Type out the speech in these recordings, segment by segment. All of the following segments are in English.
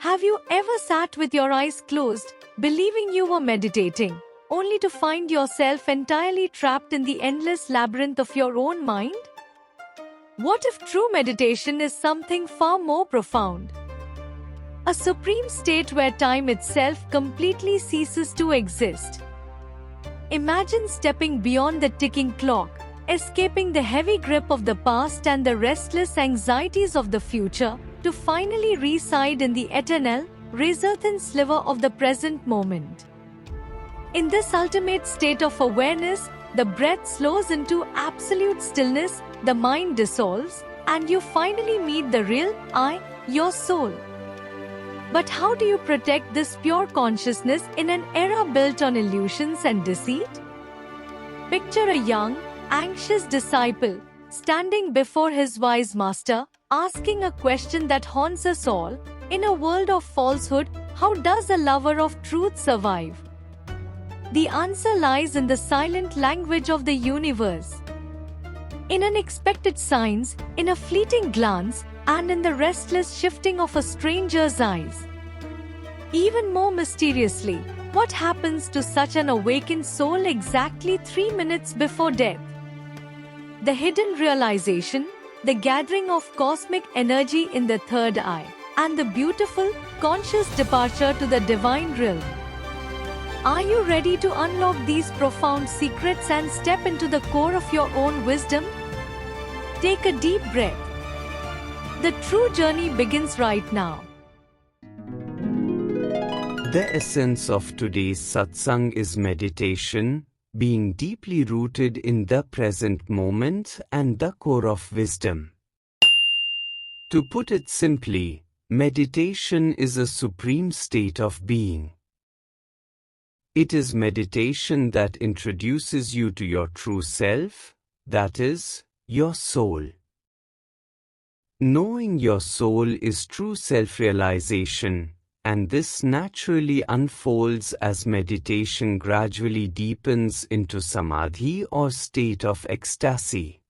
Have you ever sat with your eyes closed, believing you were meditating, only to find yourself entirely trapped in the endless labyrinth of your own mind? What if true meditation is something far more profound? A supreme state where time itself completely ceases to exist. Imagine stepping beyond the ticking clock, escaping the heavy grip of the past and the restless anxieties of the future, to finally reside in the eternal, razor-thin sliver of the present moment. In this ultimate state of awareness, the breath slows into absolute stillness, the mind dissolves, and you finally meet the real I, your soul. But how do you protect this pure consciousness in an era built on illusions and deceit? Picture a young, anxious disciple standing before his wise master, asking a question that haunts us all. In a world of falsehood, how does a lover of truth survive? The answer lies in the silent language of the universe. In unexpected signs, in a fleeting glance, and in the restless shifting of a stranger's eyes. Even more mysteriously, what happens to such an awakened soul exactly 3 minutes before death? The hidden realization, the gathering of cosmic energy in the third eye, and the beautiful, conscious departure to the divine realm. Are you ready to unlock these profound secrets and step into the core of your own wisdom? Take a deep breath. The true journey begins right now. The essence of today's satsang is meditation, being deeply rooted in the present moment and the core of wisdom. To put it simply, meditation is a supreme state of being. It is meditation that introduces you to your true self, that is, your soul. Knowing your soul is true self-realization, and this naturally unfolds as meditation gradually deepens into Samadhi or state of ecstasy.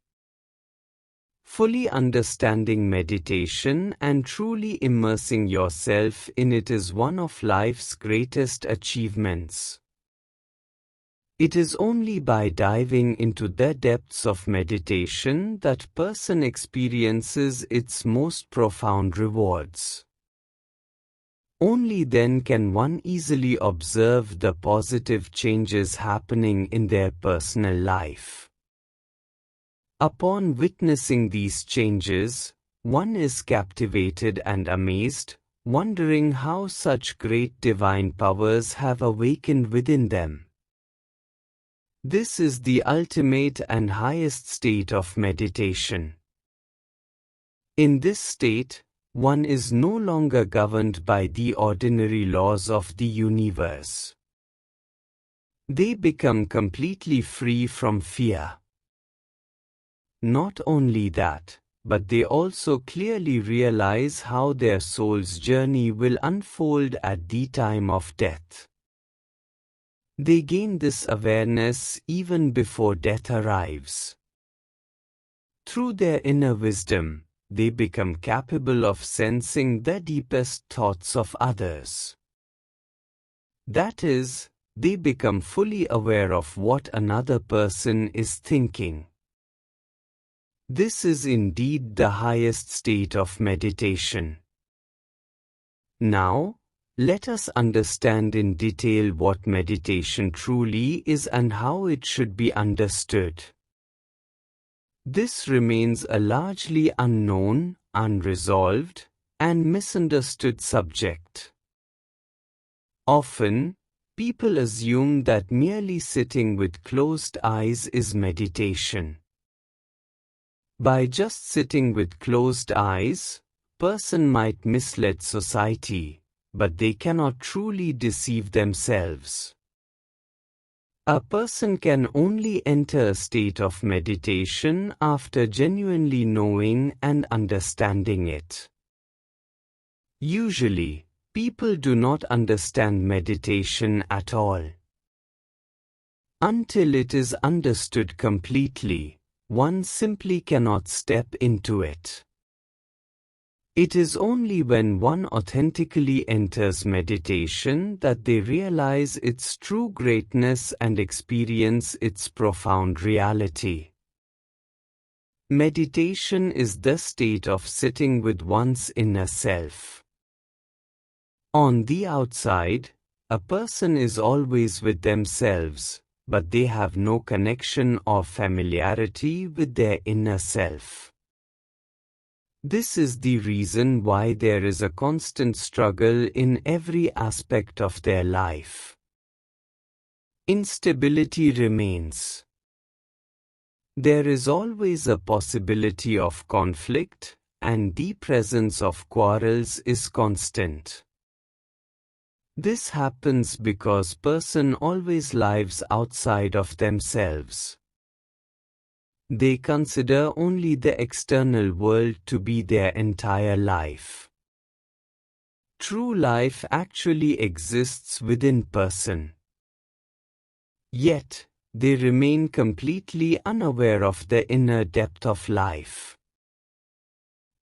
Fully understanding meditation and truly immersing yourself in it is one of life's greatest achievements. It is only by diving into the depths of meditation that person experiences its most profound rewards. Only then can one easily observe the positive changes happening in their personal life. Upon witnessing these changes, one is captivated and amazed, wondering how such great divine powers have awakened within them. This is the ultimate and highest state of meditation. In this state, one is no longer governed by the ordinary laws of the universe. They become completely free from fear. Not only that, but they also clearly realize how their soul's journey will unfold at the time of death. They gain this awareness even before death arrives. Through their inner wisdom, they become capable of sensing the deepest thoughts of others. That is, they become fully aware of what another person is thinking. This is indeed the highest state of meditation. Now, let us understand in detail what meditation truly is and how it should be understood. This remains a largely unknown, unresolved, and misunderstood subject. Often, people assume that merely sitting with closed eyes is meditation. By just sitting with closed eyes, person might mislead society, but they cannot truly deceive themselves. A person can only enter a state of meditation after genuinely knowing and understanding it. Usually, people do not understand meditation at all. Until it is understood completely, one simply cannot step into it. It is only when one authentically enters meditation that they realize its true greatness and experience its profound reality. Meditation is the state of sitting with one's inner self. On the outside, a person is always with themselves, but they have no connection or familiarity with their inner self. This is the reason why there is a constant struggle in every aspect of their life. Instability remains. There is always a possibility of conflict, and the presence of quarrels is constant. This happens because person always lives outside of themselves. They consider only the external world to be their entire life. True life actually exists within person. Yet, they remain completely unaware of the inner depth of life.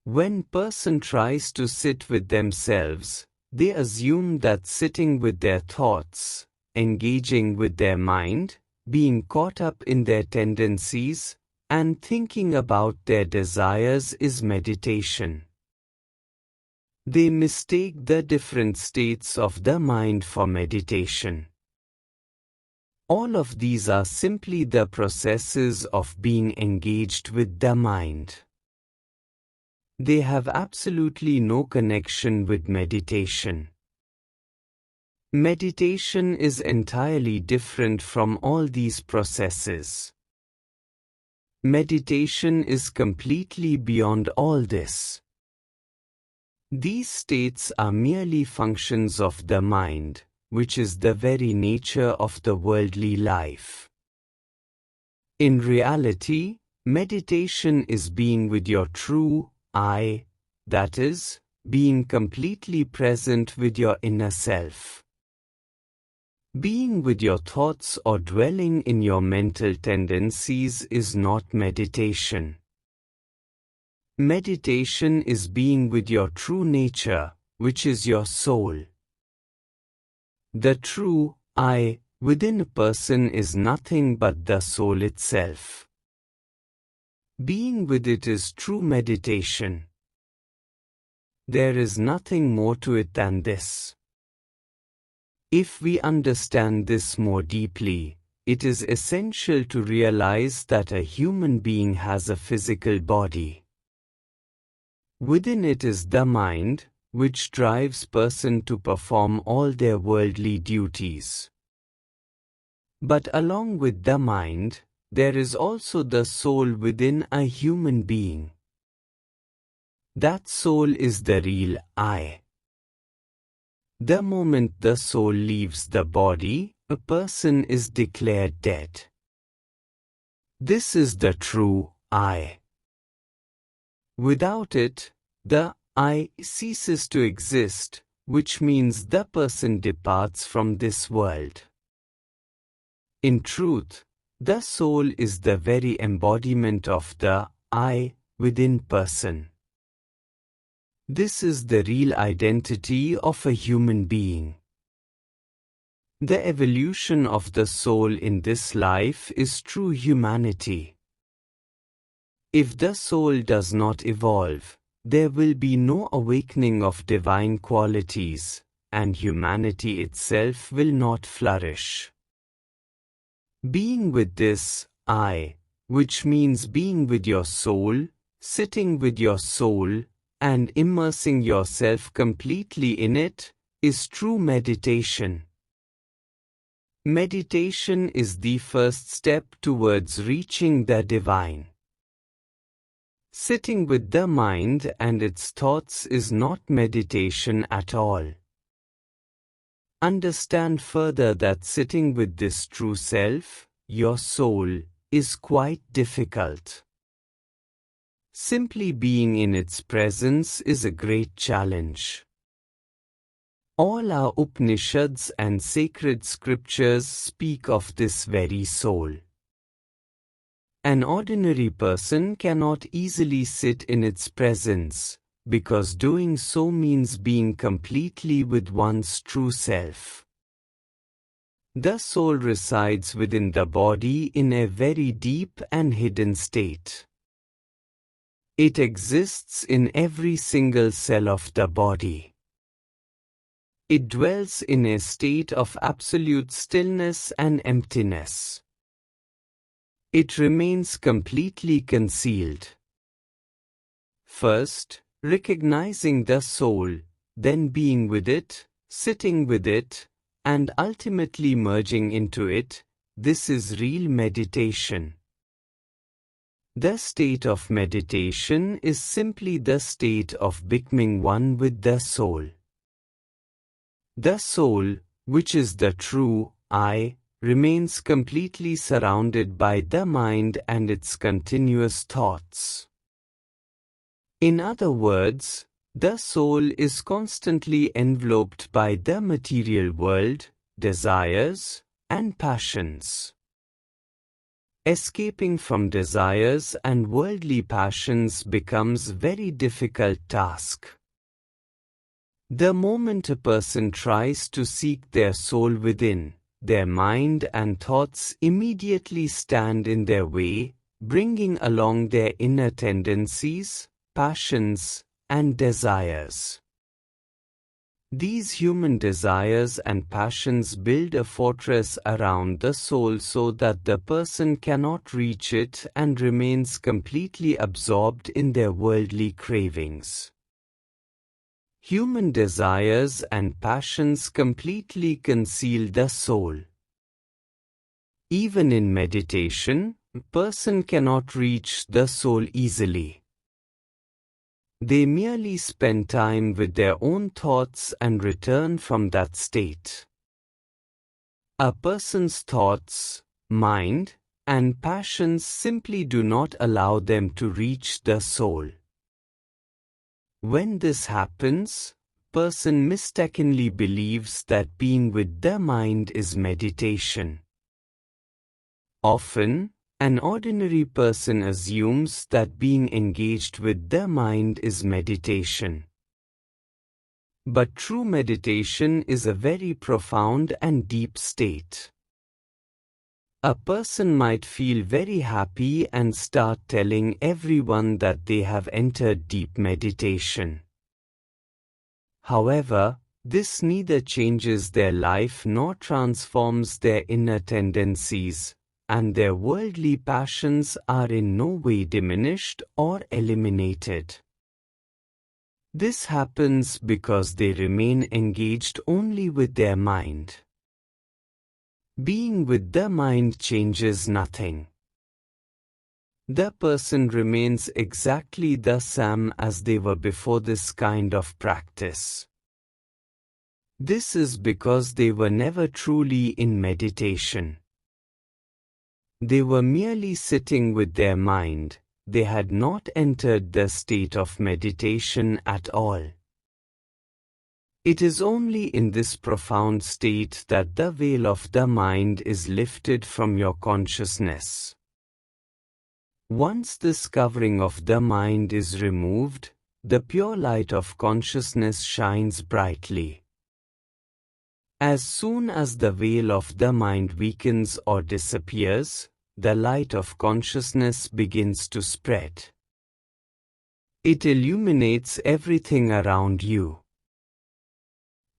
When person tries to sit with themselves, they assume that sitting with their thoughts, engaging with their mind, being caught up in their tendencies, and thinking about their desires is meditation. They mistake the different states of the mind for meditation. All of these are simply the processes of being engaged with the mind. They have absolutely no connection with meditation. Meditation is entirely different from all these processes. Meditation is completely beyond all this. These states are merely functions of the mind, which is the very nature of the worldly life. In reality, meditation is being with your true I, that is, being completely present with your inner self. Being with your thoughts or dwelling in your mental tendencies is not meditation. Meditation is being with your true nature, which is your soul. The true I within a person is nothing but the soul itself. Being with it is true meditation. There is nothing more to it than this. If we understand this more deeply, it is essential to realize that a human being has a physical body. Within it is the mind, which drives person to perform all their worldly duties. But along with the mind, there is also the soul within a human being. That soul is the real I. The moment the soul leaves the body, a person is declared dead. This is the true I. Without it, the I ceases to exist, which means the person departs from this world. In truth, the soul is the very embodiment of the I within person. This is the real identity of a human being. The evolution of the soul in this life is true humanity. If the soul does not evolve, there will be no awakening of divine qualities, and humanity itself will not flourish. Being with this I, which means being with your soul, sitting with your soul, and immersing yourself completely in it, is true meditation. Meditation is the first step towards reaching the divine. Sitting with the mind and its thoughts is not meditation at all. Understand further that sitting with this true self, your soul, is quite difficult. Simply being in its presence is a great challenge. All our Upanishads and sacred scriptures speak of this very soul. An ordinary person cannot easily sit in its presence, because doing so means being completely with one's true self. The soul resides within the body in a very deep and hidden state. It exists in every single cell of the body. It dwells in a state of absolute stillness and emptiness. It remains completely concealed. First, recognizing the soul, then being with it, sitting with it, and ultimately merging into it, this is real meditation. The state of meditation is simply the state of becoming one with the soul. The soul, which is the true I, remains completely surrounded by the mind and its continuous thoughts. In other words, the soul is constantly enveloped by the material world, desires, and passions. Escaping from desires and worldly passions becomes a very difficult task. The moment a person tries to seek their soul within, their mind and thoughts immediately stand in their way, bringing along their inner tendencies, passions, and desires. These human desires and passions build a fortress around the soul so that the person cannot reach it and remains completely absorbed in their worldly cravings. Human desires and passions completely conceal the soul. Even in meditation, a person cannot reach the soul easily. They merely spend time with their own thoughts and return from that state. A person's thoughts, mind, and passions simply do not allow them to reach the soul. When this happens, a person mistakenly believes that being with the mind is meditation. Often, an ordinary person assumes that being engaged with the mind is meditation. But true meditation is a very profound and deep state. A person might feel very happy and start telling everyone that they have entered deep meditation. However, this neither changes their life nor transforms their inner tendencies, and their worldly passions are in no way diminished or eliminated. This happens because they remain engaged only with their mind. Being with the mind changes nothing. The person remains exactly the same as they were before this kind of practice. This is because they were never truly in meditation. They were merely sitting with their mind, they had not entered the state of meditation at all. It is only in this profound state that the veil of the mind is lifted from your consciousness. Once this covering of the mind is removed, the pure light of consciousness shines brightly. As soon as the veil of the mind weakens or disappears, the light of consciousness begins to spread. It illuminates everything around you.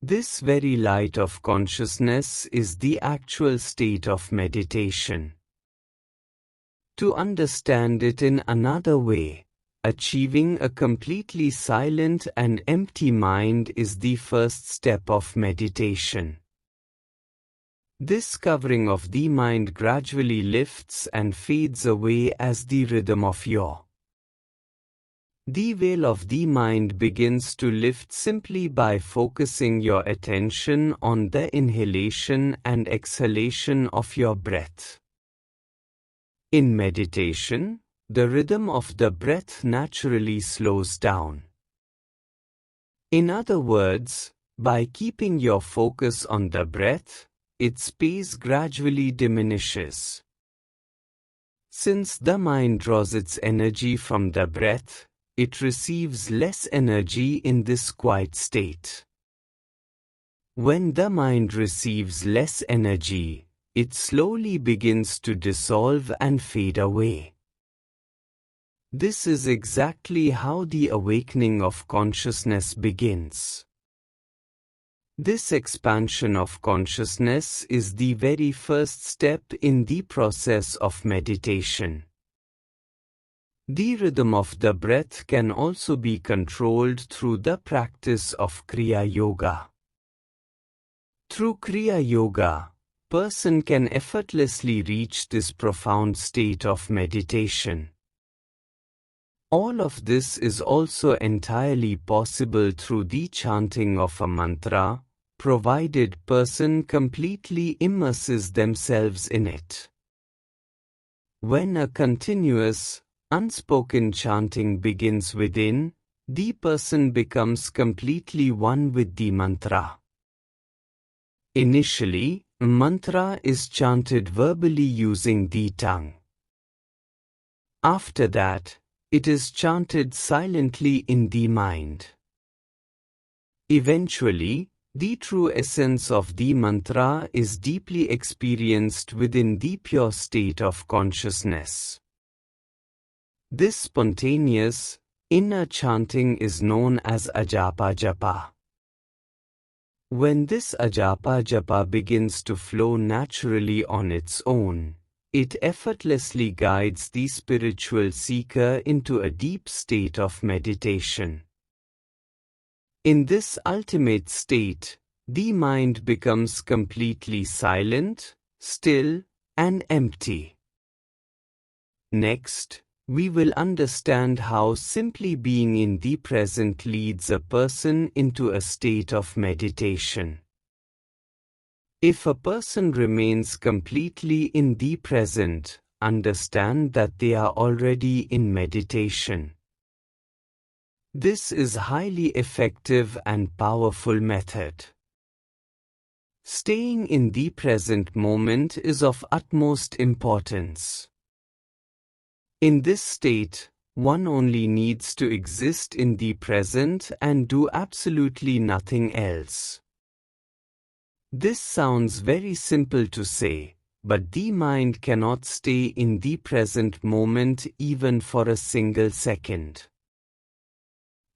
This very light of consciousness is the actual state of meditation. To understand it in another way, achieving a completely silent and empty mind is the first step of meditation. This covering of the mind gradually lifts and fades away as the rhythm of your. The veil of the mind begins to lift simply by focusing your attention on the inhalation and exhalation of your breath. In meditation, the rhythm of the breath naturally slows down. In other words, by keeping your focus on the breath, its pace gradually diminishes. Since the mind draws its energy from the breath, it receives less energy in this quiet state. When the mind receives less energy, it slowly begins to dissolve and fade away. This is exactly how the awakening of consciousness begins. This expansion of consciousness is the very first step in the process of meditation. The rhythm of the breath can also be controlled through the practice of Kriya Yoga. Through Kriya Yoga, person can effortlessly reach this profound state of meditation. All of this is also entirely possible through the chanting of a mantra, provided person completely immerses themselves in it. When a continuous, unspoken chanting begins within, the person becomes completely one with the mantra. Initially, a mantra is chanted verbally using the tongue. After that, it is chanted silently in the mind. Eventually, the true essence of the mantra is deeply experienced within the pure state of consciousness. This spontaneous, inner chanting is known as ajapa japa. When this ajapa japa begins to flow naturally on its own, it effortlessly guides the spiritual seeker into a deep state of meditation. In this ultimate state, the mind becomes completely silent, still, and empty. Next, we will understand how simply being in the present leads a person into a state of meditation. If a person remains completely in the present, understand that they are already in meditation. This is highly effective and powerful method. Staying in the present moment is of utmost importance. In this state, one only needs to exist in the present and do absolutely nothing else. This sounds very simple to say, but the mind cannot stay in the present moment even for a single second.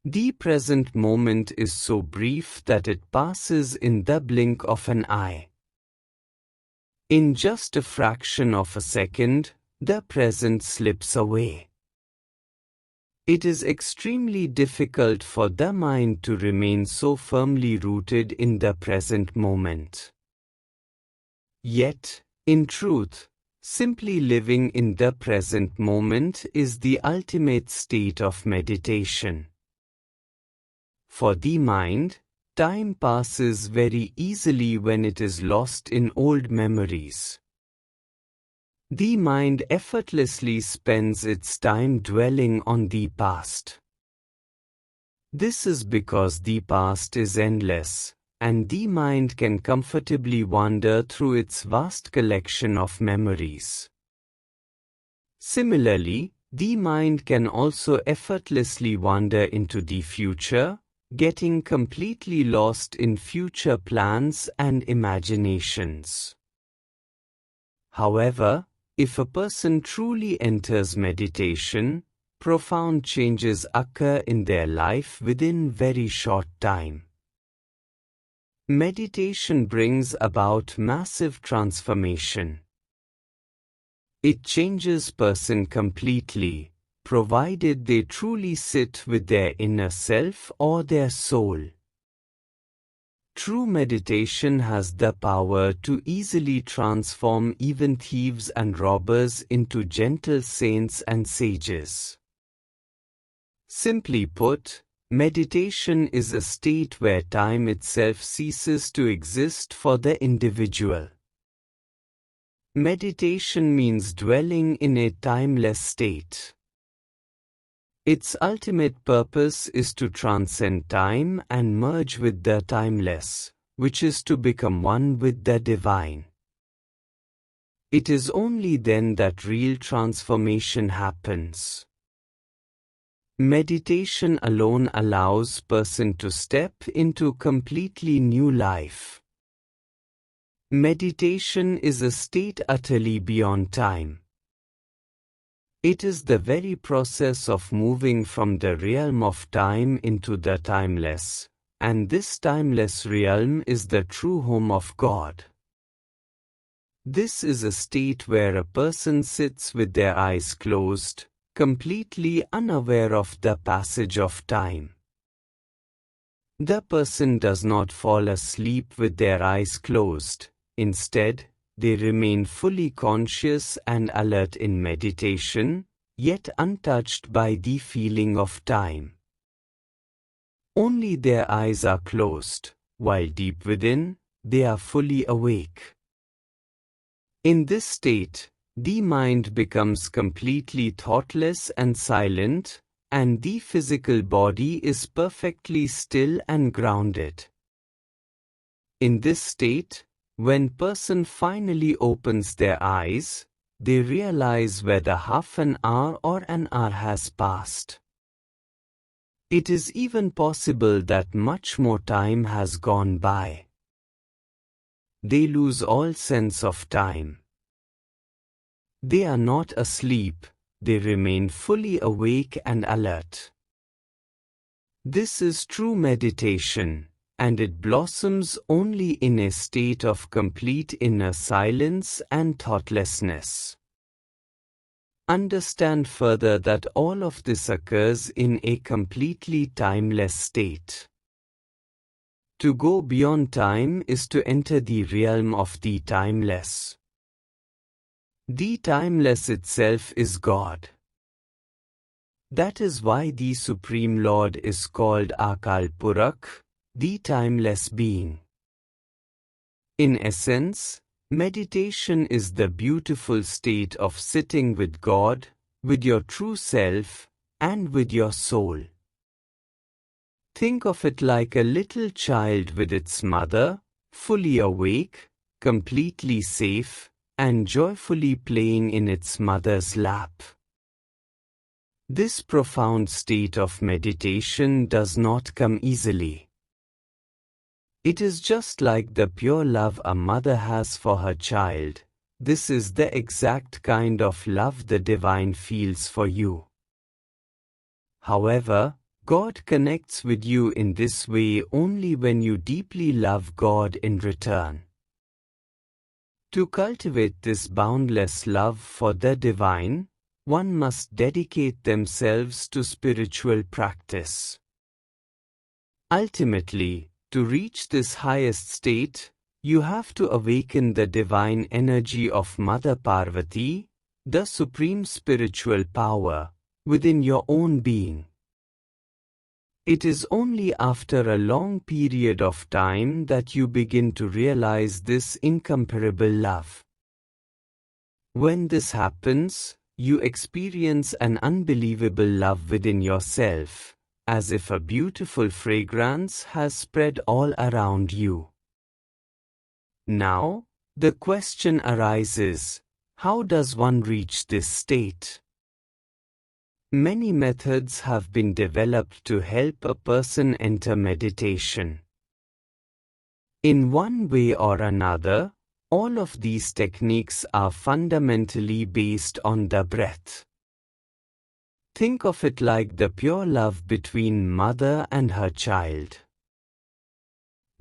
The present moment is so brief that it passes in the blink of an eye. In just a fraction of a second, the present slips away. It is extremely difficult for the mind to remain so firmly rooted in the present moment. Yet, in truth, simply living in the present moment is the ultimate state of meditation. For the mind, time passes very easily when it is lost in old memories. The mind effortlessly spends its time dwelling on the past. This is because the past is endless, and the mind can comfortably wander through its vast collection of memories. Similarly, the mind can also effortlessly wander into the future, getting completely lost in future plans and imaginations. However, if a person truly enters meditation, profound changes occur in their life within very short time. Meditation brings about massive transformation. It changes person completely, provided they truly sit with their inner self or their soul. True meditation has the power to easily transform even thieves and robbers into gentle saints and sages. Simply put, meditation is a state where time itself ceases to exist for the individual. Meditation means dwelling in a timeless state. Its ultimate purpose is to transcend time and merge with the timeless, which is to become one with the divine. It is only then that real transformation happens. Meditation alone allows person to step into completely new life. Meditation is a state utterly beyond time. It is the very process of moving from the realm of time into the timeless, and this timeless realm is the true home of God. This is a state where a person sits with their eyes closed, completely unaware of the passage of time. The person does not fall asleep with their eyes closed. Instead, they remain fully conscious and alert in meditation, yet untouched by the feeling of time. Only their eyes are closed, while deep within, they are fully awake. In this state, the mind becomes completely thoughtless and silent, and the physical body is perfectly still and grounded. In this state, when person finally opens their eyes, they realize whether half an hour or an hour has passed. It is even possible that much more time has gone by. They lose all sense of time. They are not asleep, they remain fully awake and alert. This is true meditation, and it blossoms only in a state of complete inner silence and thoughtlessness. Understand further that all of this occurs in a completely timeless state. To go beyond time is to enter the realm of the timeless. The timeless itself is God. That is why the Supreme Lord is called Akal Purakh, the timeless being. In essence, meditation is the beautiful state of sitting with God, with your true self, and with your soul. Think of it like a little child with its mother, fully awake, completely safe, and joyfully playing in its mother's lap. This profound state of meditation does not come easily. It is just like the pure love a mother has for her child. This is the exact kind of love the divine feels for you. However, God connects with you in this way only when you deeply love God in return. To cultivate this boundless love for the divine, one must dedicate themselves to spiritual practice. Ultimately, to reach this highest state, you have to awaken the divine energy of Mother Parvati, the supreme spiritual power, within your own being. It is only after a long period of time that you begin to realize this incomparable love. When this happens, you experience an unbelievable love within yourself, as if a beautiful fragrance has spread all around you. Now, the question arises, how does one reach this state? Many methods have been developed to help a person enter meditation. In one way or another, all of these techniques are fundamentally based on the breath. Think of it like the pure love between mother and her child.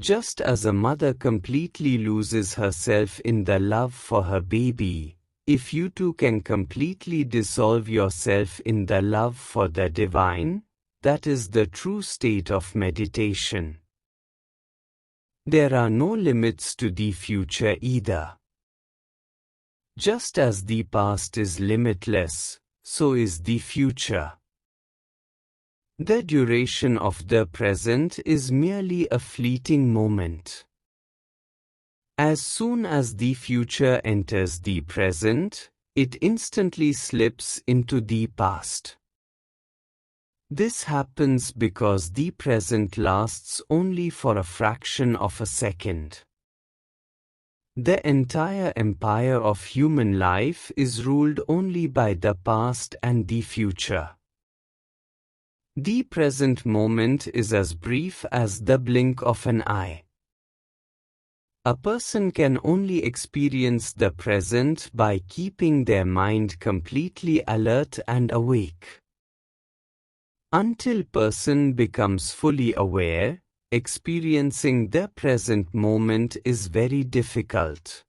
Just as a mother completely loses herself in the love for her baby, if you too can completely dissolve yourself in the love for the divine, that is the true state of meditation. There are no limits to the future either. Just as the past is limitless, so is the future. The duration of the present is merely a fleeting moment. As soon as the future enters the present, it instantly slips into the past. This happens because the present lasts only for a fraction of a second. The entire empire of human life is ruled only by the past and the future. The present moment is as brief as the blink of an eye. A person can only experience the present by keeping their mind completely alert and awake. Until person becomes fully aware, experiencing the present moment is very difficult.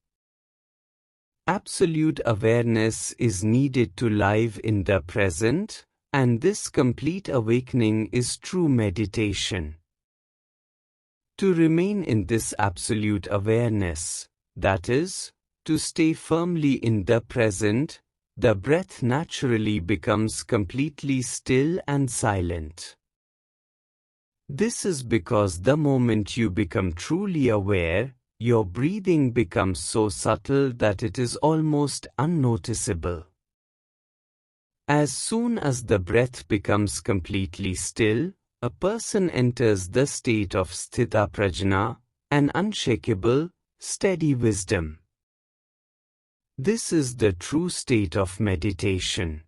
Absolute awareness is needed to live in the present, and this complete awakening is true meditation. To remain in this absolute awareness, that is, to stay firmly in the present, the breath naturally becomes completely still and silent. This is because the moment you become truly aware, your breathing becomes so subtle that it is almost unnoticeable. As soon as the breath becomes completely still, a person enters the state of Sthitaprajna, an unshakable, steady wisdom. This is the true state of meditation.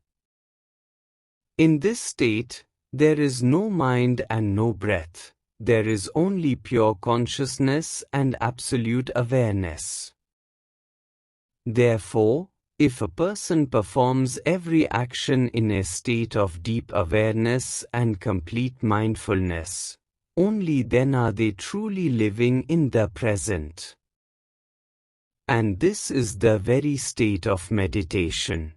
In this state, there is no mind and no breath. There is only pure consciousness and absolute awareness. Therefore, if a person performs every action in a state of deep awareness and complete mindfulness, only then are they truly living in the present. And this is the very state of meditation.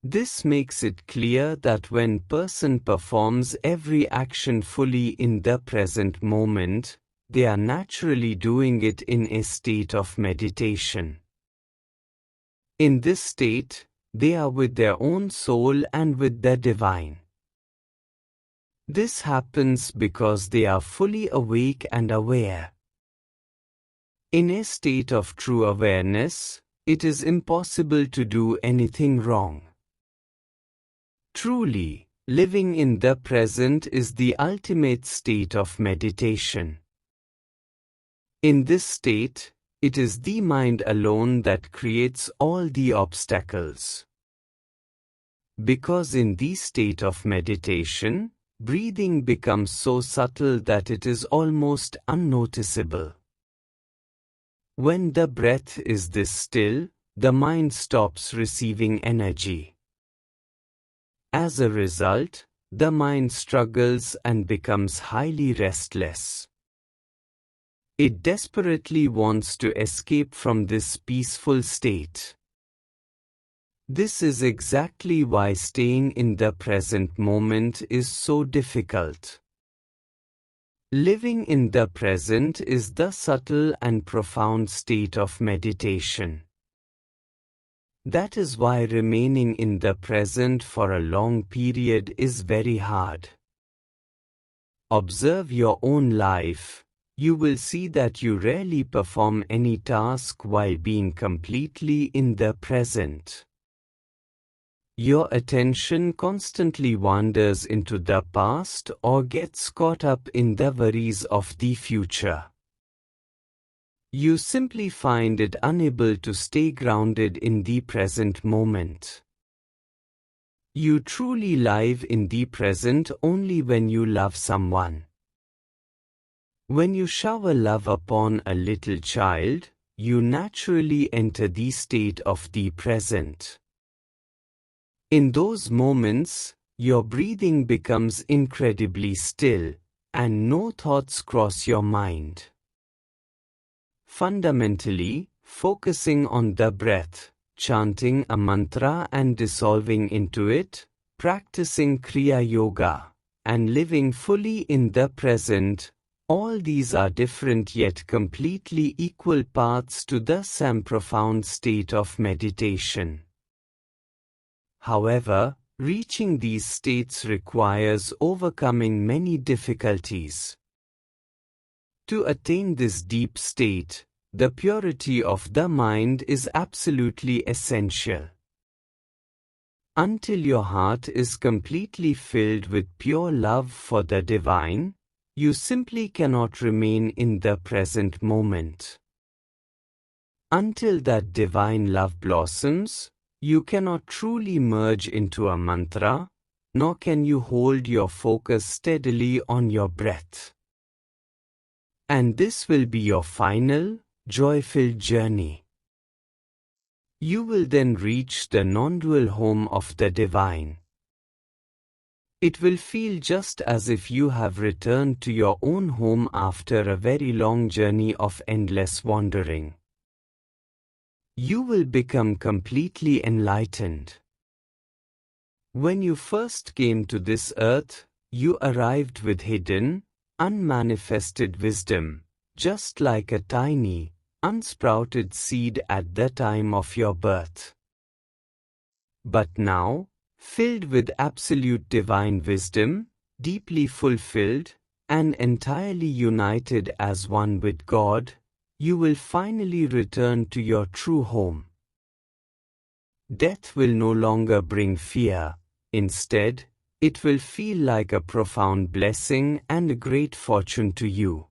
This makes it clear that when person performs every action fully in the present moment, they are naturally doing it in a state of meditation. In this state, they are with their own soul and with the divine. This happens because they are fully awake and aware. In a state of true awareness, it is impossible to do anything wrong. Truly, living in the present is the ultimate state of meditation. In this state, it is the mind alone that creates all the obstacles. Because in the state of meditation, breathing becomes so subtle that it is almost unnoticeable. When the breath is this still, the mind stops receiving energy. As a result, the mind struggles and becomes highly restless. It desperately wants to escape from this peaceful state. This is exactly why staying in the present moment is so difficult. Living in the present is the subtle and profound state of meditation. That is why remaining in the present for a long period is very hard. Observe your own life. You will see that you rarely perform any task while being completely in the present. Your attention constantly wanders into the past or gets caught up in the worries of the future. You simply find it unable to stay grounded in the present moment. You truly live in the present only when you love someone. When you shower love upon a little child, you naturally enter the state of the present. In those moments, your breathing becomes incredibly still, and no thoughts cross your mind. Fundamentally, focusing on the breath, chanting a mantra and dissolving into it, practicing Kriya Yoga, and living fully in the present, all these are different yet completely equal paths to the same profound state of meditation. However, reaching these states requires overcoming many difficulties. To attain this deep state, the purity of the mind is absolutely essential. Until your heart is completely filled with pure love for the divine, you simply cannot remain in the present moment. Until that divine love blossoms, you cannot truly merge into a mantra, nor can you hold your focus steadily on your breath. And this will be your final, joy-filled journey. You will then reach the non-dual home of the divine. It will feel just as if you have returned to your own home after a very long journey of endless wandering. You will become completely enlightened. When you first came to this earth, you arrived with hidden, unmanifested wisdom, just like a tiny, unsprouted seed at the time of your birth. But now, filled with absolute divine wisdom, deeply fulfilled, and entirely united as one with God, you will finally return to your true home. Death will no longer bring fear. Instead, it will feel like a profound blessing and a great fortune to you.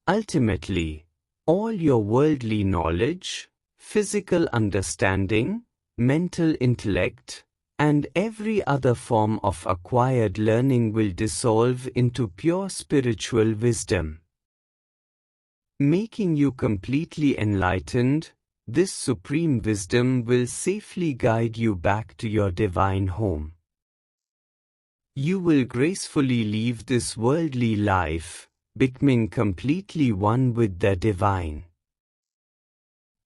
Ultimately, all your worldly knowledge, physical understanding, mental intellect, and every other form of acquired learning will dissolve into pure spiritual wisdom. Making you completely enlightened, this supreme wisdom will safely guide you back to your divine home. You will gracefully leave this worldly life, becoming completely one with the divine.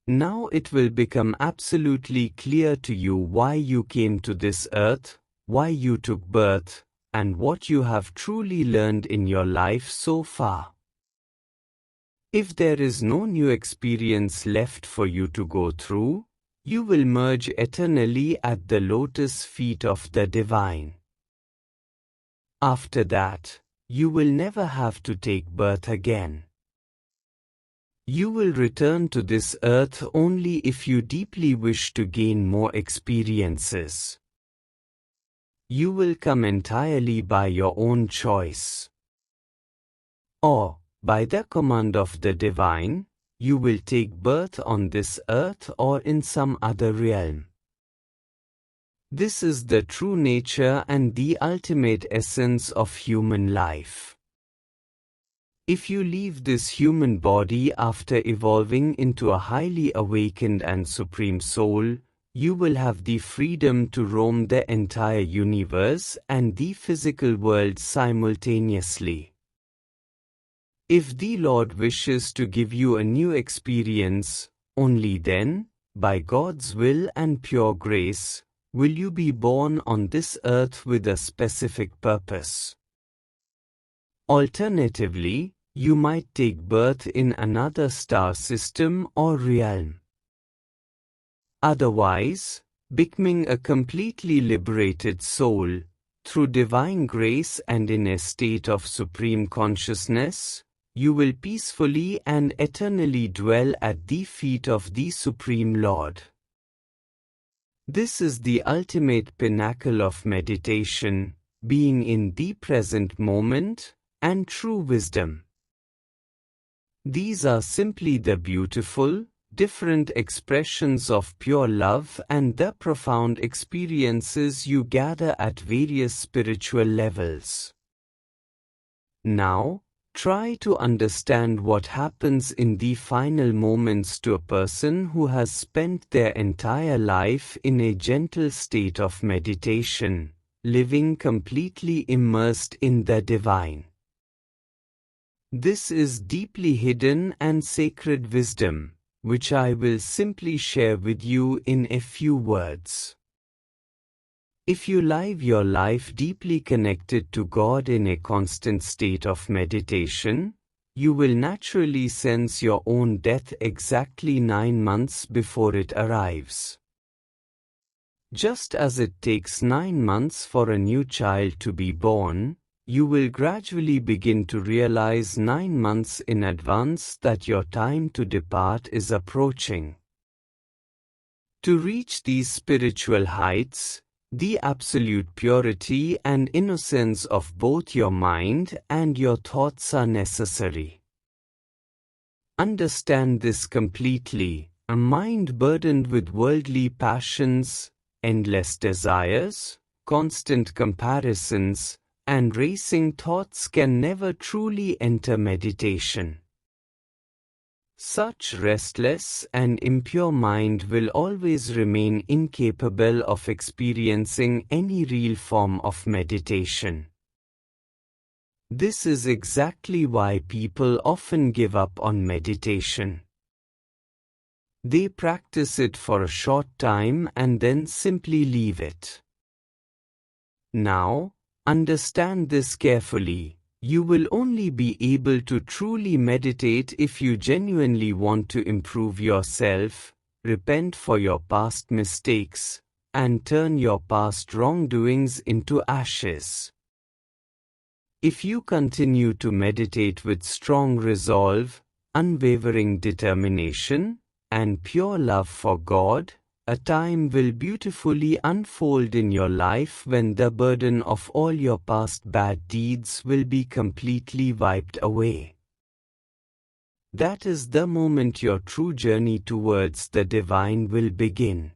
Now it will become absolutely clear to you why you came to this earth, why you took birth, and what you have truly learned in your life so far. If there is no new experience left for you to go through, you will merge eternally at the lotus feet of the divine. After that, you will never have to take birth again. You will return to this earth only if you deeply wish to gain more experiences. You will come entirely by your own choice. Or, by the command of the divine, you will take birth on this earth or in some other realm. This is the true nature and the ultimate essence of human life. If you leave this human body after evolving into a highly awakened and supreme soul, you will have the freedom to roam the entire universe and the physical world simultaneously. If the Lord wishes to give you a new experience, only then, by God's will and pure grace, will you be born on this earth with a specific purpose. Alternatively, you might take birth in another star system or realm. Otherwise, becoming a completely liberated soul, through divine grace and in a state of supreme consciousness, you will peacefully and eternally dwell at the feet of the Supreme Lord. This is the ultimate pinnacle of meditation, being in the present moment, and true wisdom. These are simply the beautiful, different expressions of pure love and the profound experiences you gather at various spiritual levels. Now, try to understand what happens in the final moments to a person who has spent their entire life in a gentle state of meditation, living completely immersed in the divine. This is deeply hidden and sacred wisdom, which I will simply share with you in a few words. If you live your life deeply connected to God in a constant state of meditation, you will naturally sense your own death exactly 9 months before it arrives. Just as it takes 9 months for a new child to be born, you will gradually begin to realize 9 months in advance that your time to depart is approaching. To reach these spiritual heights, the absolute purity and innocence of both your mind and your thoughts are necessary. Understand this completely. A mind burdened with worldly passions, endless desires, constant comparisons, and racing thoughts can never truly enter meditation. Such restless and impure mind will always remain incapable of experiencing any real form of meditation. This is exactly why people often give up on meditation. They practice it for a short time and then simply leave it. Now, understand this carefully. You will only be able to truly meditate if you genuinely want to improve yourself, repent for your past mistakes, and turn your past wrongdoings into ashes. If you continue to meditate with strong resolve, unwavering determination, and pure love for God, a time will beautifully unfold in your life when the burden of all your past bad deeds will be completely wiped away. That is the moment your true journey towards the divine will begin.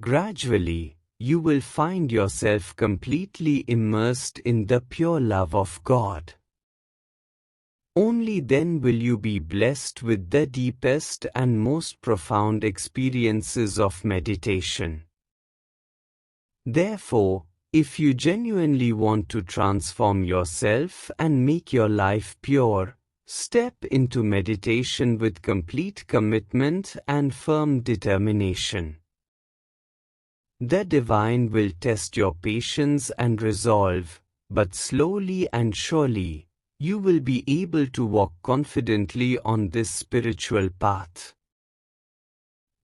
Gradually, you will find yourself completely immersed in the pure love of God. Only then will you be blessed with the deepest and most profound experiences of meditation. Therefore, if you genuinely want to transform yourself and make your life pure, step into meditation with complete commitment and firm determination. The divine will test your patience and resolve, but slowly and surely, you will be able to walk confidently on this spiritual path.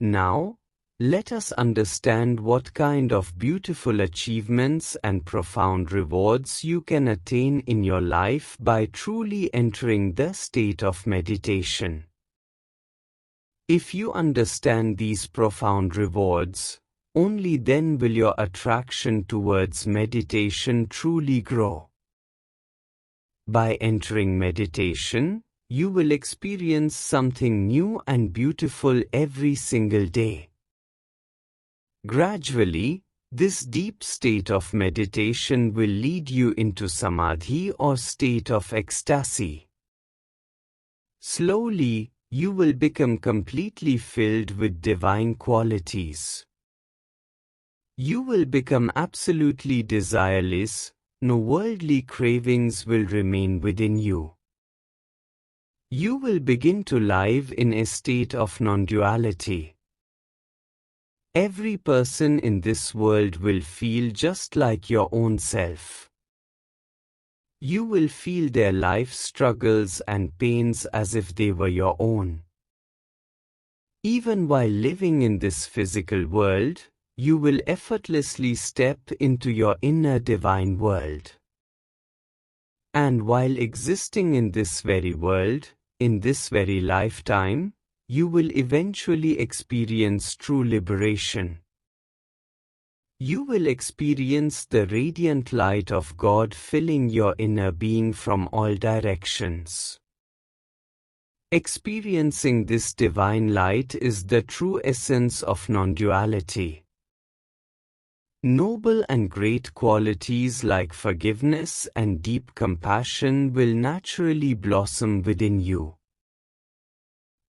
Now, let us understand what kind of beautiful achievements and profound rewards you can attain in your life by truly entering the state of meditation. If you understand these profound rewards, only then will your attraction towards meditation truly grow. By entering meditation, you will experience something new and beautiful every single day. Gradually, this deep state of meditation will lead you into Samadhi or state of ecstasy. Slowly, you will become completely filled with divine qualities. You will become absolutely desireless. No worldly cravings will remain within you. You will begin to live in a state of non-duality. Every person in this world will feel just like your own self. You will feel their life struggles and pains as if they were your own. Even while living in this physical world, you will effortlessly step into your inner divine world. And while existing in this very world, in this very lifetime, you will eventually experience true liberation. You will experience the radiant light of God filling your inner being from all directions. Experiencing this divine light is the true essence of non-duality. Noble and great qualities like forgiveness and deep compassion will naturally blossom within you.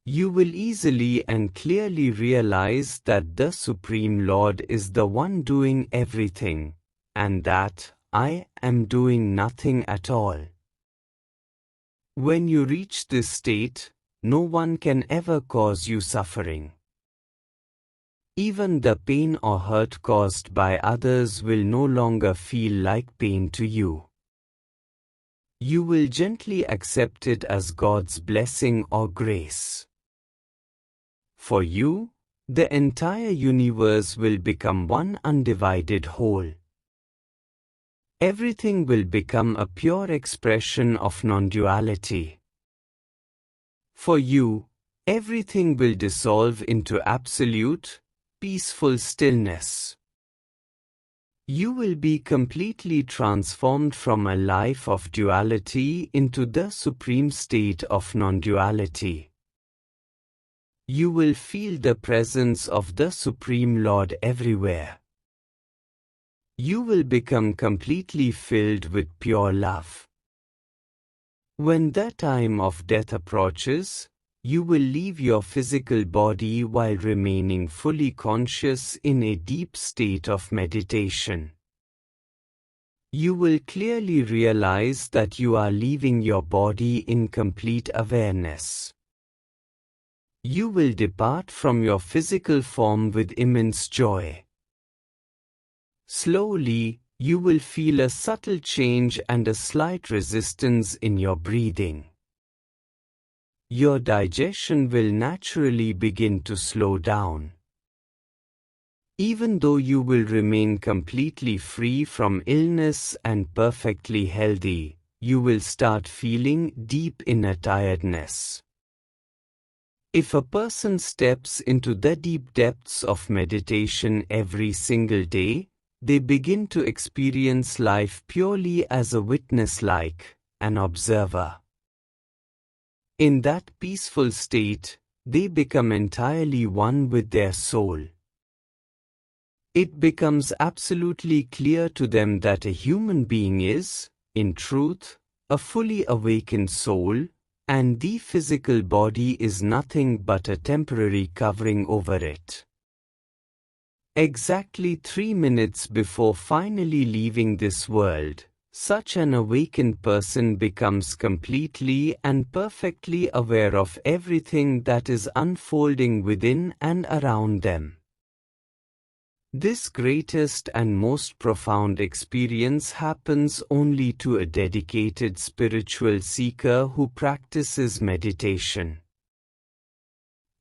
You will easily and clearly realize that the Supreme Lord is the one doing everything, and that I am doing nothing at all. When you reach this state, no one can ever cause you suffering. Even the pain or hurt caused by others will no longer feel like pain to you. You will gently accept it as God's blessing or grace. For you, the entire universe will become one undivided whole. Everything will become a pure expression of non-duality. For you, everything will dissolve into absolute, peaceful stillness. You will be completely transformed from a life of duality into the supreme state of non-duality. You will feel the presence of the Supreme Lord everywhere. You will become completely filled with pure love. When the time of death approaches, you will leave your physical body while remaining fully conscious in a deep state of meditation. You will clearly realize that you are leaving your body in complete awareness. You will depart from your physical form with immense joy. Slowly, you will feel a subtle change and a slight resistance in your breathing. Your digestion will naturally begin to slow down. Even though you will remain completely free from illness and perfectly healthy, you will start feeling deep inner tiredness. If a person steps into the deep depths of meditation every single day, they begin to experience life purely as a witness, like an observer. In that peaceful state, they become entirely one with their soul. It becomes absolutely clear to them that a human being is, in truth, a fully awakened soul, and the physical body is nothing but a temporary covering over it. Exactly 3 minutes before finally leaving this world, such an awakened person becomes completely and perfectly aware of everything that is unfolding within and around them. This greatest and most profound experience happens only to a dedicated spiritual seeker who practices meditation.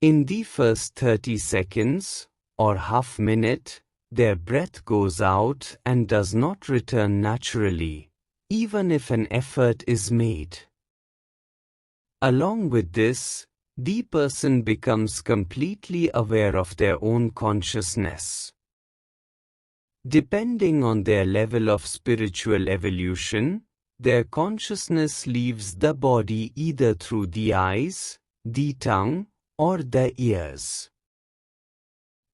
In the first 30 seconds, or half-minute, their breath goes out and does not return naturally, even if an effort is made. Along with this, the person becomes completely aware of their own consciousness. Depending on their level of spiritual evolution, their consciousness leaves the body either through the eyes, the tongue, or the ears.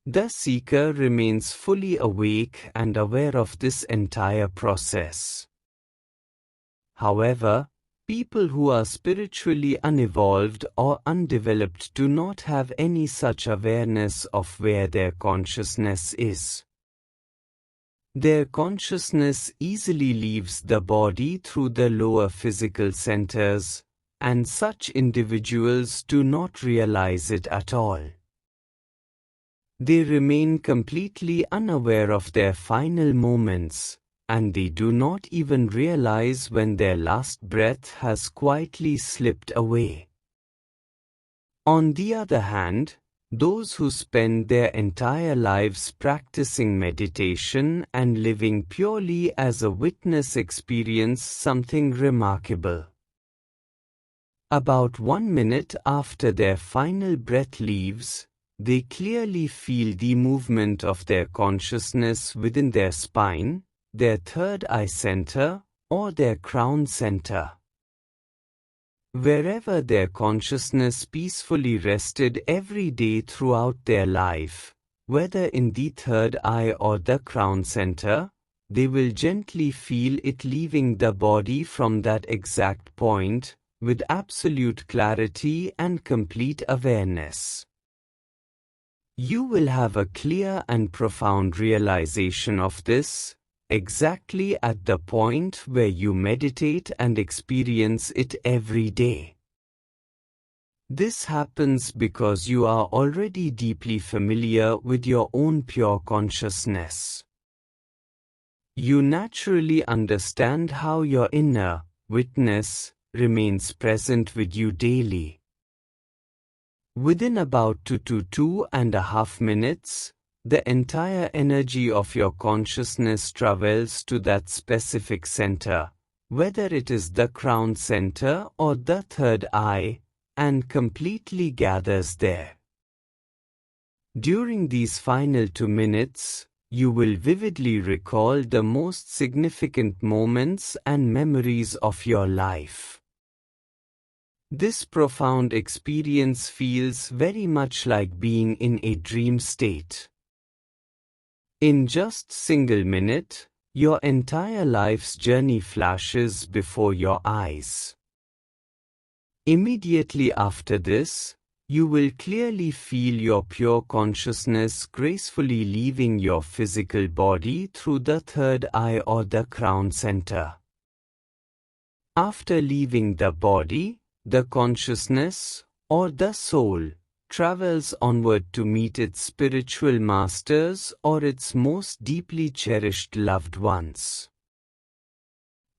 The seeker remains fully awake and aware of this entire process. However, people who are spiritually unevolved or undeveloped do not have any such awareness of where their consciousness is. Their consciousness easily leaves the body through the lower physical centers, and such individuals do not realize it at all. They remain completely unaware of their final moments, and they do not even realize when their last breath has quietly slipped away. On the other hand, those who spend their entire lives practicing meditation and living purely as a witness experience something remarkable. About 1 minute after their final breath leaves, they clearly feel the movement of their consciousness within their spine, their third eye center, or their crown center. Wherever their consciousness peacefully rested every day throughout their life, whether in the third eye or the crown center, they will gently feel it leaving the body from that exact point, with absolute clarity and complete awareness. You will have a clear and profound realization of this, exactly at the point where you meditate and experience it every day. This happens because you are already deeply familiar with your own pure consciousness. You naturally understand how your inner witness remains present with you daily. Within about 2 to 2.5 minutes, the entire energy of your consciousness travels to that specific center, whether it is the crown center or the third eye, and completely gathers there. During these final 2 minutes, you will vividly recall the most significant moments and memories of your life. This profound experience feels very much like being in a dream state. In just single minute, your entire life's journey flashes before your eyes. Immediately after this, you will clearly feel your pure consciousness gracefully leaving your physical body through the third eye or the crown center. After leaving the body, the consciousness, or the soul, travels onward to meet its spiritual masters or its most deeply cherished loved ones.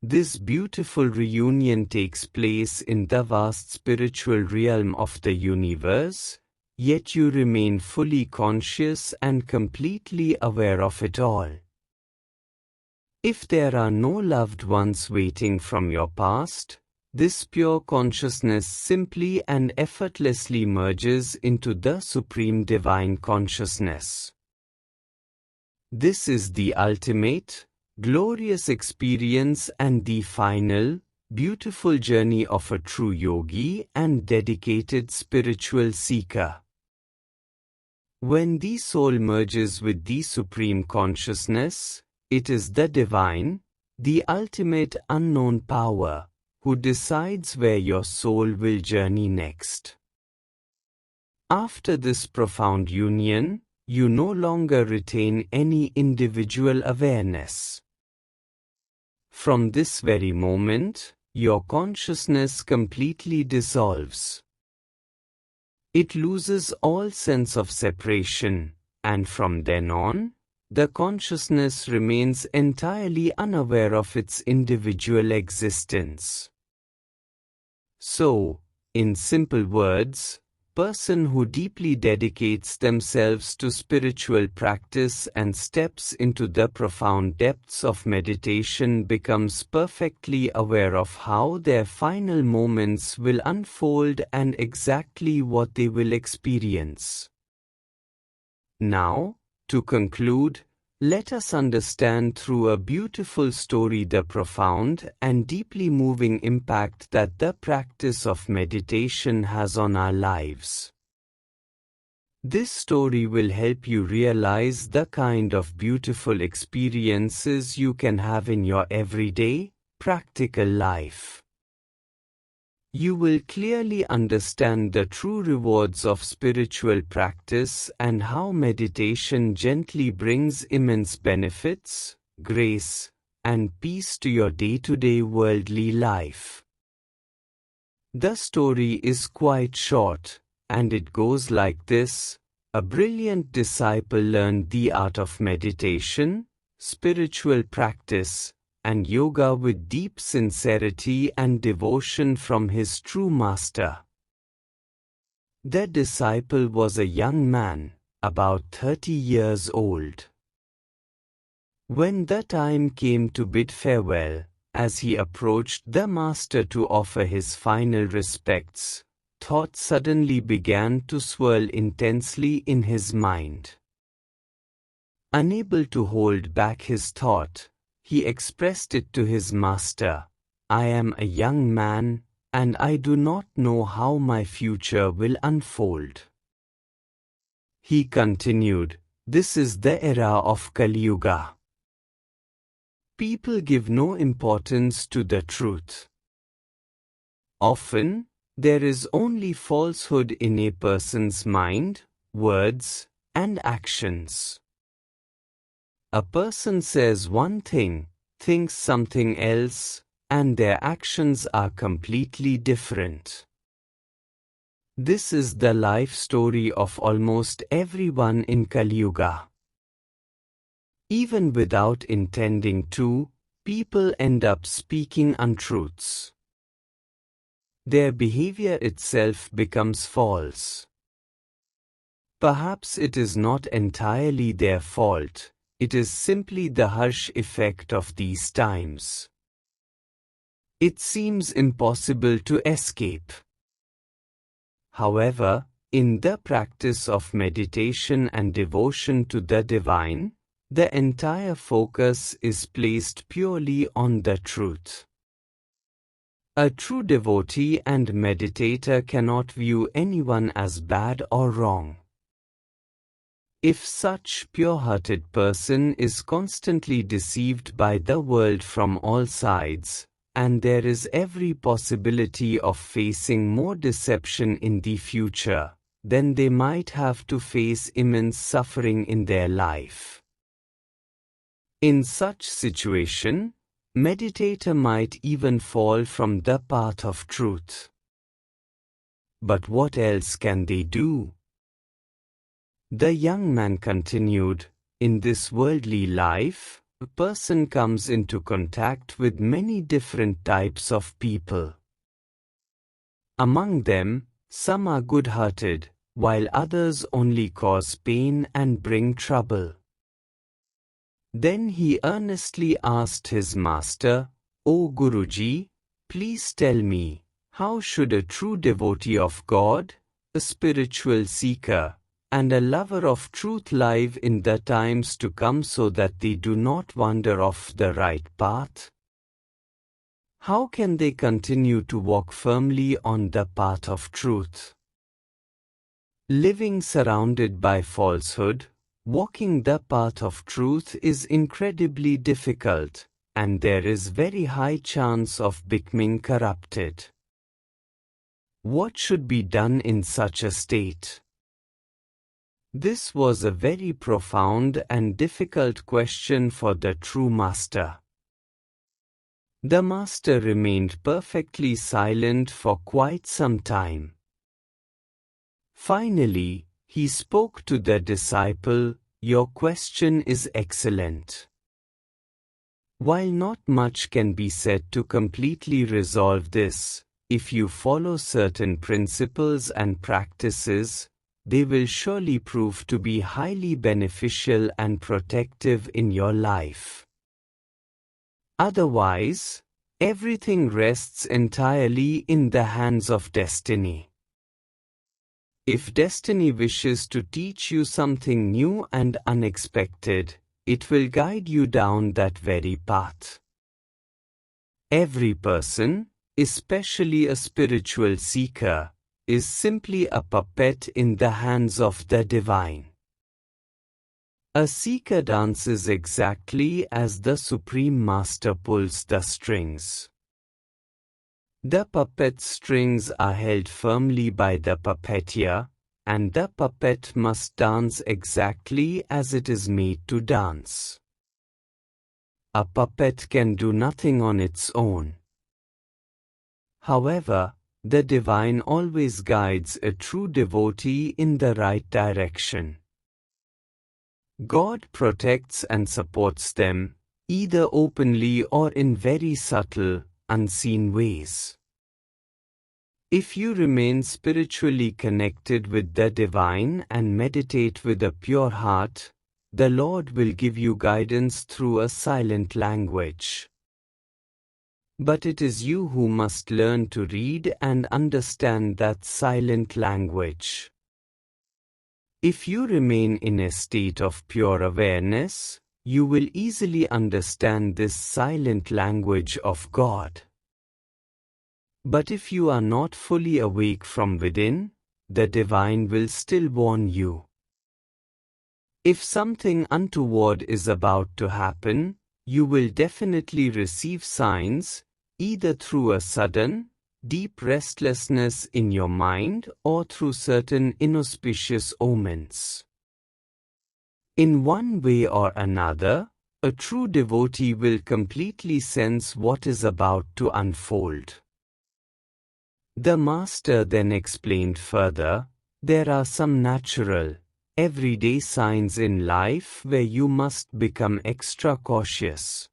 This beautiful reunion takes place in the vast spiritual realm of the universe, yet you remain fully conscious and completely aware of it all. If there are no loved ones waiting from your past, this pure consciousness simply and effortlessly merges into the Supreme Divine Consciousness. This is the ultimate, glorious experience and the final, beautiful journey of a true yogi and dedicated spiritual seeker. When the soul merges with the Supreme Consciousness, it is the Divine, the ultimate unknown power, who decides where your soul will journey next. After this profound union, you no longer retain any individual awareness. From this very moment, your consciousness completely dissolves. It loses all sense of separation, and from then on, the consciousness remains entirely unaware of its individual existence. So, in simple words, person who deeply dedicates themselves to spiritual practice and steps into the profound depths of meditation becomes perfectly aware of how their final moments will unfold and exactly what they will experience. Now, to conclude, let us understand through a beautiful story the profound and deeply moving impact that the practice of meditation has on our lives. This story will help you realize the kind of beautiful experiences you can have in your everyday, practical life. You will clearly understand the true rewards of spiritual practice and how meditation gently brings immense benefits, grace, and peace to your day-to-day worldly life. The story is quite short, and it goes like this. A brilliant disciple learned the art of meditation, spiritual practice, and yoga with deep sincerity and devotion from his true master. The disciple was a young man, about 30 years old. When the time came to bid farewell, as he approached the master to offer his final respects, thought suddenly began to swirl intensely in his mind. Unable to hold back his thought, he expressed it to his master, "I am a young man, and I do not know how my future will unfold." He continued, "This is the era of Kali Yuga. People give no importance to the truth. Often, there is only falsehood in a person's mind, words, and actions. A person says one thing, thinks something else, and their actions are completely different. This is the life story of almost everyone in Kali Yuga. Even without intending to, people end up speaking untruths. Their behavior itself becomes false. Perhaps it is not entirely their fault. It is simply the harsh effect of these times. It seems impossible to escape. However, in the practice of meditation and devotion to the divine, the entire focus is placed purely on the truth. A true devotee and meditator cannot view anyone as bad or wrong. If such pure-hearted person is constantly deceived by the world from all sides, and there is every possibility of facing more deception in the future, then they might have to face immense suffering in their life. In such situation, meditator might even fall from the path of truth. But what else can they do? The young man continued, in this worldly life, a person comes into contact with many different types of people. Among them, some are good-hearted, while others only cause pain and bring trouble. Then he earnestly asked his master, "O Guruji, please tell me, how should a true devotee of God, a spiritual seeker, and a lover of truth live in the times to come so that they do not wander off the right path? How can they continue to walk firmly on the path of truth? Living surrounded by falsehood, walking the path of truth is incredibly difficult, and there is very high chance of becoming corrupted. What should be done in such a state?" This was a very profound and difficult question for the true master. The master remained perfectly silent for quite some time. Finally, he spoke to the disciple, "Your question is excellent. While not much can be said to completely resolve this, if you follow certain principles and practices, they will surely prove to be highly beneficial and protective in your life. Otherwise, everything rests entirely in the hands of destiny. If destiny wishes to teach you something new and unexpected, it will guide you down that very path. Every person, especially a spiritual seeker, is simply a puppet in the hands of the divine. A seeker dances exactly as the Supreme Master pulls the strings. The puppet strings are held firmly by the puppeteer, and the puppet must dance exactly as it is made to dance. A puppet can do nothing on its own. However, the divine always guides a true devotee in the right direction. God protects and supports them, either openly or in very subtle, unseen ways. If you remain spiritually connected with the divine and meditate with a pure heart, the Lord will give you guidance through a silent language. But it is you who must learn to read and understand that silent language. If you remain in a state of pure awareness, you will easily understand this silent language of God. But if you are not fully awake from within, the divine will still warn you. If something untoward is about to happen, you will definitely receive signs, either through a sudden, deep restlessness in your mind or through certain inauspicious omens. In one way or another, a true devotee will completely sense what is about to unfold. The Master then explained further, there are some natural, everyday signs in life where you must become extra cautious.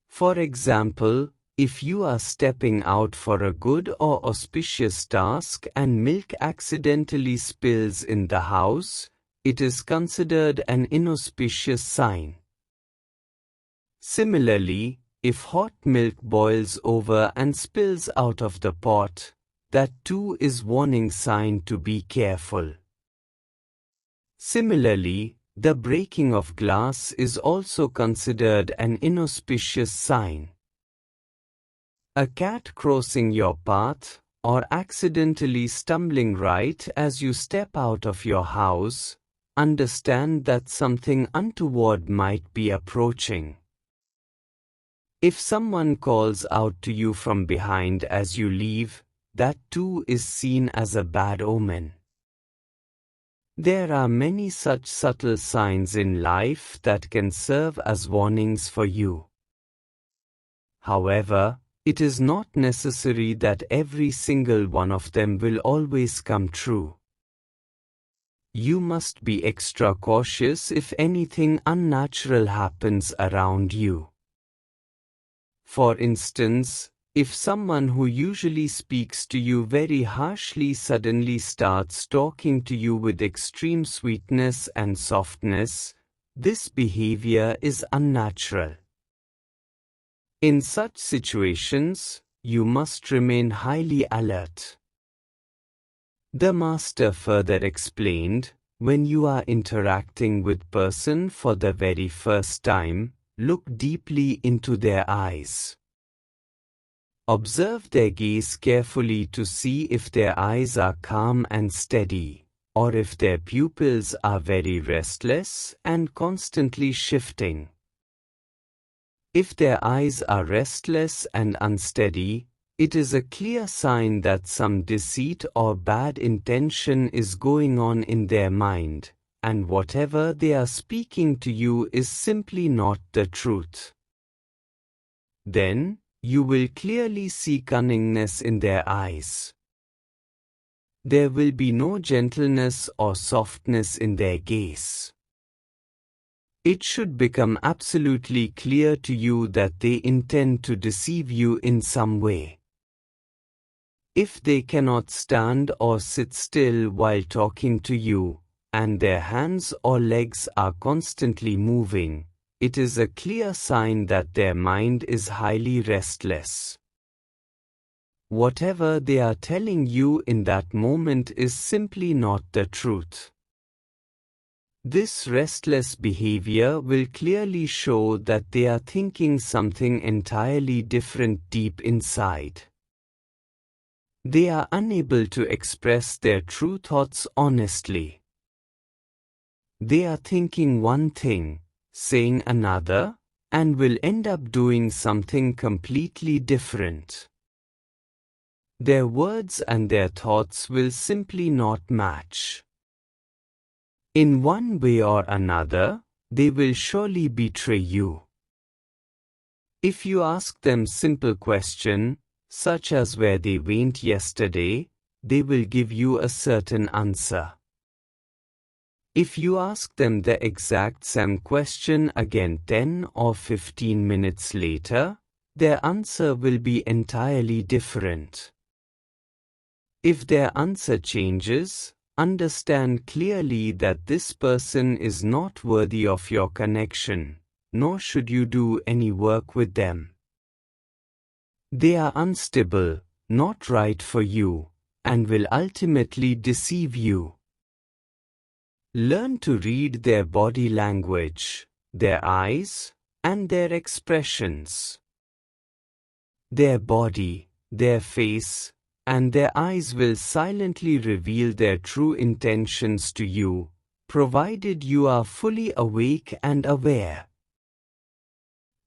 For example, if you are stepping out for a good or auspicious task and milk accidentally spills in the house, it is considered an inauspicious sign. Similarly, if hot milk boils over and spills out of the pot, that too is warning sign to be careful. Similarly, the breaking of glass is also considered an inauspicious sign. A cat crossing your path, or accidentally stumbling right as you step out of your house, understand that something untoward might be approaching. If someone calls out to you from behind as you leave, that too is seen as a bad omen. There are many such subtle signs in life that can serve as warnings for you. However, it is not necessary that every single one of them will always come true. You must be extra cautious if anything unnatural happens around you. For instance, if someone who usually speaks to you very harshly suddenly starts talking to you with extreme sweetness and softness, this behavior is unnatural. In such situations, you must remain highly alert. The Master further explained, when you are interacting with a person for the very first time, look deeply into their eyes. Observe their gaze carefully to see if their eyes are calm and steady, or if their pupils are very restless and constantly shifting. If their eyes are restless and unsteady, it is a clear sign that some deceit or bad intention is going on in their mind, and whatever they are speaking to you is simply not the truth. Then, you will clearly see cunningness in their eyes. There will be no gentleness or softness in their gaze. It should become absolutely clear to you that they intend to deceive you in some way. If they cannot stand or sit still while talking to you, and their hands or legs are constantly moving, it is a clear sign that their mind is highly restless. Whatever they are telling you in that moment is simply not the truth. This restless behavior will clearly show that they are thinking something entirely different deep inside. They are unable to express their true thoughts honestly. They are thinking one thing, saying another, and will end up doing something completely different. Their words and their thoughts will simply not match. In one way or another, they will surely betray you. If you ask them simple question, such as where they went yesterday, they will give you a certain answer. If you ask them the exact same question again 10 or 15 minutes later, their answer will be entirely different. If their answer changes, understand clearly that this person is not worthy of your connection, nor should you do any work with them. They are unstable, not right for you, and will ultimately deceive you. Learn to read their body language, their eyes, and their expressions. Their body, their face, and their eyes will silently reveal their true intentions to you, provided you are fully awake and aware.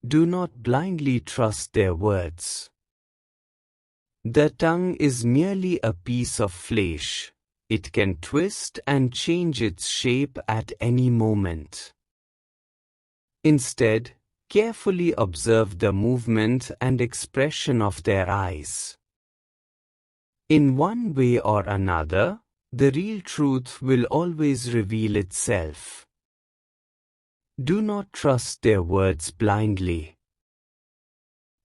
Do not blindly trust their words. The tongue is merely a piece of flesh. It can twist and change its shape at any moment. Instead, carefully observe the movement and expression of their eyes. In one way or another, the real truth will always reveal itself. Do not trust their words blindly.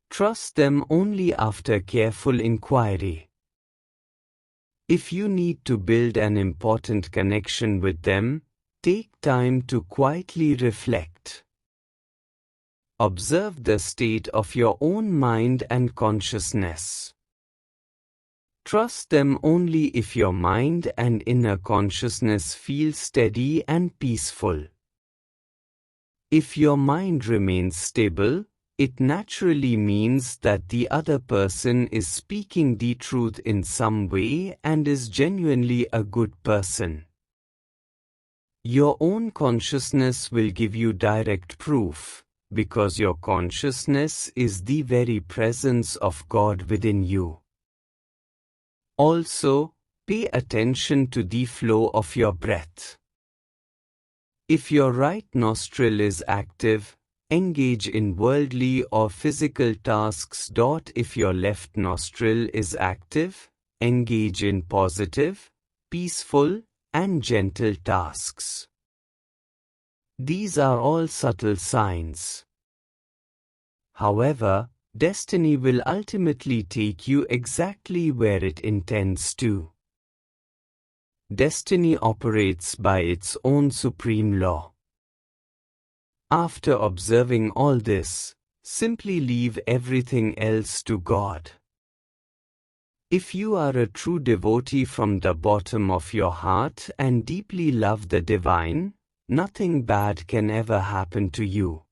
Trust them only after careful inquiry. If you need to build an important connection with them, take time to quietly reflect. Observe the state of your own mind and consciousness. Trust them only if your mind and inner consciousness feel steady and peaceful. If your mind remains stable, it naturally means that the other person is speaking the truth in some way and is genuinely a good person. Your own consciousness will give you direct proof, because your consciousness is the very presence of God within you. Also, pay attention to the flow of your breath. If your right nostril is active, engage in worldly or physical tasks. If your left nostril is active, engage in positive, peaceful, and gentle tasks. These are all subtle signs. However, destiny will ultimately take you exactly where it intends to. Destiny operates by its own supreme law. After observing all this, simply leave everything else to God. If you are a true devotee from the bottom of your heart and deeply love the divine, nothing bad can ever happen to you.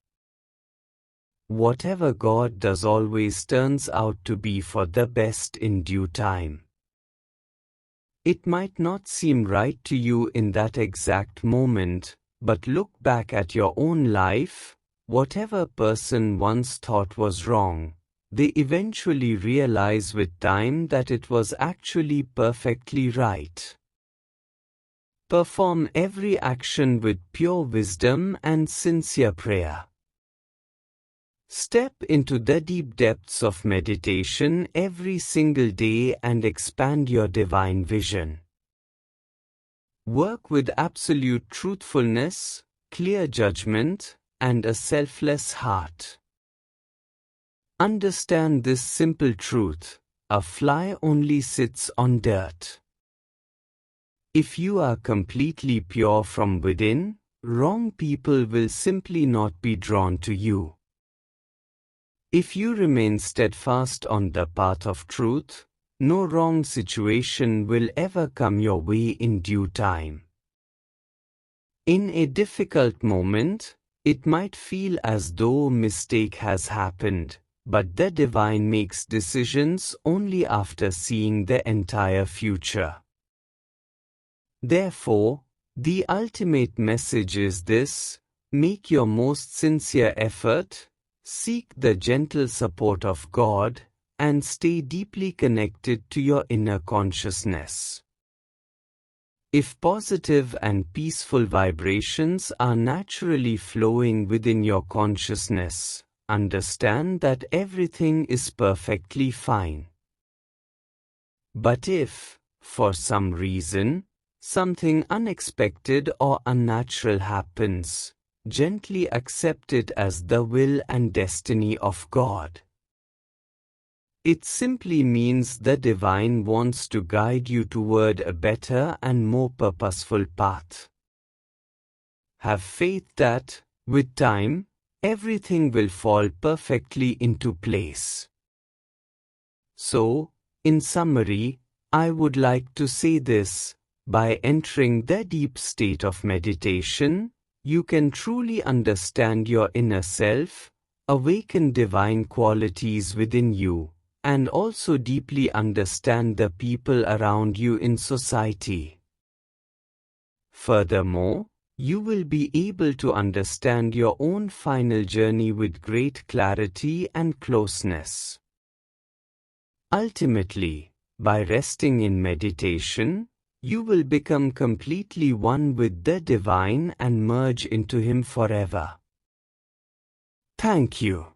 Whatever God does always turns out to be for the best in due time. It might not seem right to you in that exact moment, but look back at your own life. Whatever person once thought was wrong, they eventually realize with time that it was actually perfectly right. Perform every action with pure wisdom and sincere prayer. Step into the deep depths of meditation every single day and expand your divine vision. Work with absolute truthfulness, clear judgment, and a selfless heart. Understand this simple truth: a fly only sits on dirt. If you are completely pure from within, wrong people will simply not be drawn to you. If you remain steadfast on the path of truth, no wrong situation will ever come your way in due time. In a difficult moment, it might feel as though a mistake has happened, but the divine makes decisions only after seeing the entire future. Therefore, the ultimate message is this: make your most sincere effort, seek the gentle support of God, and stay deeply connected to your inner consciousness. If positive and peaceful vibrations are naturally flowing within your consciousness, understand that everything is perfectly fine. But if, for some reason, something unexpected or unnatural happens, gently accept it as the will and destiny of God. It simply means the divine wants to guide you toward a better and more purposeful path. Have faith that, with time, everything will fall perfectly into place. So, in summary, I would like to say this: by entering the deep state of meditation, you can truly understand your inner self, awaken divine qualities within you, and also deeply understand the people around you in society. Furthermore, you will be able to understand your own final journey with great clarity and closeness. Ultimately, by resting in meditation, you will become completely one with the divine and merge into Him forever. Thank you.